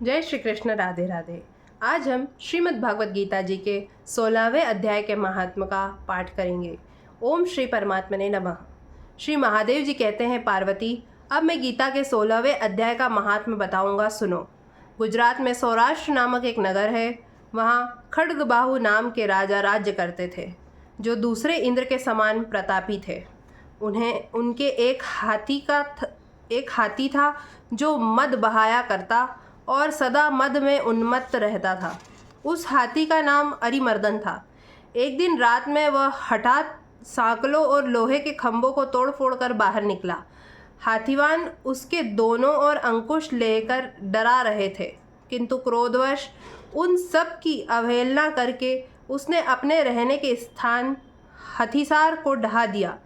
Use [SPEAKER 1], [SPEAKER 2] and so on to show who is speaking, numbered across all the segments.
[SPEAKER 1] जय श्री कृष्ण, राधे राधे। आज हम श्रीमद् भागवत गीता जी के 16वें अध्याय के महात्म का पाठ करेंगे। ओम श्री परमात्मने नमः। श्री महादेव जी कहते हैं, पार्वती, अब मैं गीता के 16वें अध्याय का महात्म बताऊंगा, सुनो। गुजरात में सौराष्ट्र नामक एक नगर है। वहाँ खड्गबाहु नाम के राजा राज्य करते थे, जो दूसरे इंद्र के समान प्रतापी थे। उनके एक हाथी था जो मद बहाया करता और सदा मद में उन्मत्त रहता था। उस हाथी का नाम अरिमर्दन था। एक दिन रात में वह हठात सांकलों और लोहे के खंभों को तोड़ फोड़ कर बाहर निकला। हाथीवान उसके दोनों ओर अंकुश लेकर डरा रहे थे, किंतु क्रोधवश उन सब की अवहेलना करके उसने अपने रहने के स्थान हथीसार को ढहा दिया।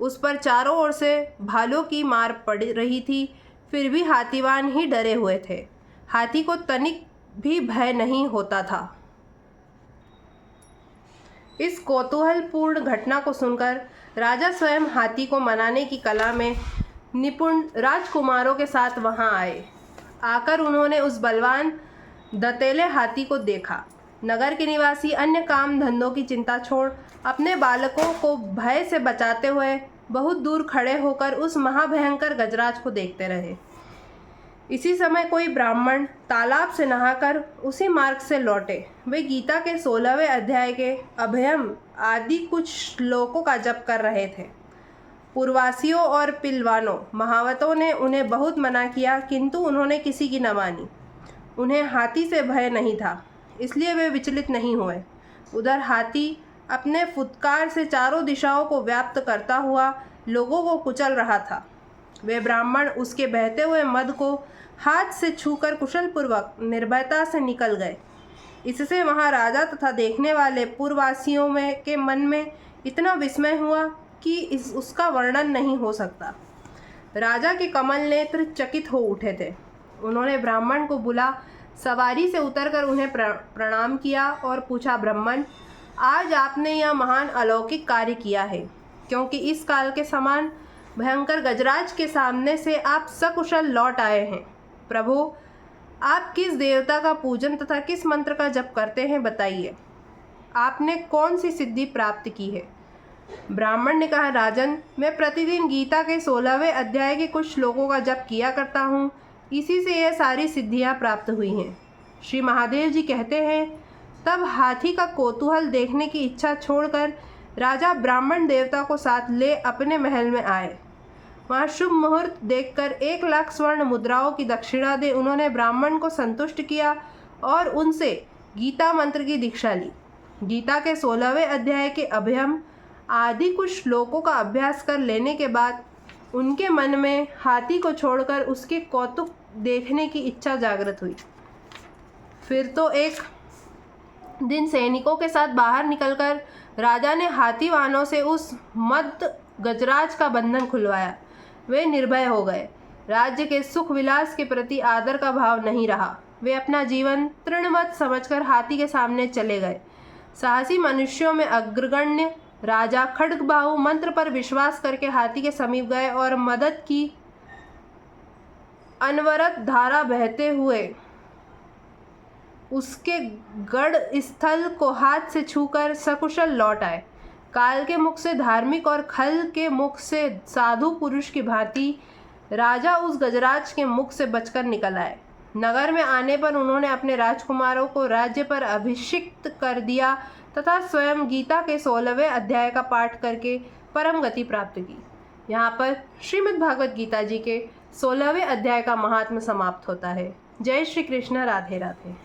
[SPEAKER 1] उस पर चारों ओर से भालों की मार पड़ रही थी, फिर भी हाथीवान ही डरे हुए थे। हाथी को तनिक भी भय नहीं होता था। इस कौतूहलपूर्ण घटना को सुनकर राजा स्वयं हाथी को मनाने की कला में निपुण राजकुमारों के साथ वहां आए। आकर उन्होंने उस बलवान दंतेले हाथी को देखा। नगर के निवासी अन्य काम धंधों की चिंता छोड़ अपने बालकों को भय से बचाते हुए बहुत दूर खड़े होकर उस महाभयंकर गजराज को देखते रहे। इसी समय कोई ब्राह्मण तालाब से नहाकर उसी मार्ग से लौटे। वे गीता के 16वें अध्याय के अभयम आदि कुछ श्लोकों का जप कर रहे थे। पूर्ववासियों और पिलवानों महावतों ने उन्हें बहुत मना किया, किंतु उन्होंने किसी की न मानी। उन्हें हाथी से भय नहीं था, इसलिए वे विचलित नहीं हुए। उधर हाथी अपने फुत्कार से चारों दिशाओं को व्याप्त करता हुआ लोगों को कुचल रहा था। वे ब्राह्मण उसके बहते हुए मद को हाथ से छूकर कुशलपूर्वक निर्भयता से निकल गए। इससे वहां राजा तथा देखने वाले पूर्ववासियों के मन में इतना विस्मय हुआ कि उसका वर्णन नहीं हो सकता। राजा के कमल नेत्र चकित हो उठे थे। उन्होंने ब्राह्मण को बुला सवारी से उतरकर उन्हें प्रणाम किया और पूछा, ब्राह्मण, आज आपने यह महान अलौकिक कार्य किया है, क्योंकि इस काल के समान भयंकर गजराज के सामने से आप सकुशल लौट आए हैं। प्रभु, आप किस देवता का पूजन तथा किस मंत्र का जप करते हैं, बताइए। आपने कौन सी सिद्धि प्राप्त की है? ब्राह्मण ने कहा, राजन, मैं प्रतिदिन गीता के 16वें अध्याय के कुछ श्लोकों का जप किया करता हूँ, इसी से यह सारी सिद्धियाँ प्राप्त हुई हैं। श्री महादेव जी कहते हैं, तब हाथी का कौतूहल देखने की इच्छा छोड़कर राजा ब्राह्मण देवता को साथ ले अपने महल में आए। वहाँ शुभ मुहूर्त देखकर 1,00,000 स्वर्ण मुद्राओं की दक्षिणा दे उन्होंने ब्राह्मण को संतुष्ट किया और उनसे गीता मंत्र की दीक्षा ली। गीता के 16वें अध्याय के अभयम आदि कुछ श्लोकों का अभ्यास कर लेने के बाद उनके मन में हाथी को छोड़कर उसके कौतुक देखने की इच्छा जागृत हुई। फिर तो एक दिन सैनिकों के साथ बाहर निकलकर राजा ने हाथीवानों से उस मद गजराज का बंधन खुलवाया। वे निर्भय हो गए। राज्य के सुख विलास के प्रति आदर का भाव नहीं रहा। वे अपना जीवन तृणवत समझकर हाथी के सामने चले गए। साहसी मनुष्यों में अग्रगण्य राजा खड्गबाहु मंत्र पर विश्वास करके हाथी के समीप गए और मदद की अनवरत धारा बहते हुए उसके गढ़ स्थल को हाथ से छूकर सकुशल लौट आए। काल के मुख से धार्मिक और खल के मुख से साधु पुरुष की भांति राजा उस गजराज के मुख से बचकर निकल आए। नगर में आने पर उन्होंने अपने राजकुमारों को राज्य पर अभिषिक्त कर दिया तथा स्वयं गीता के 16वें अध्याय का पाठ करके परम गति प्राप्त की। यहाँ पर श्रीमद् भागवत गीता जी के 16वें अध्याय का महात्म्य समाप्त होता है। जय श्री कृष्ण, राधे राधे।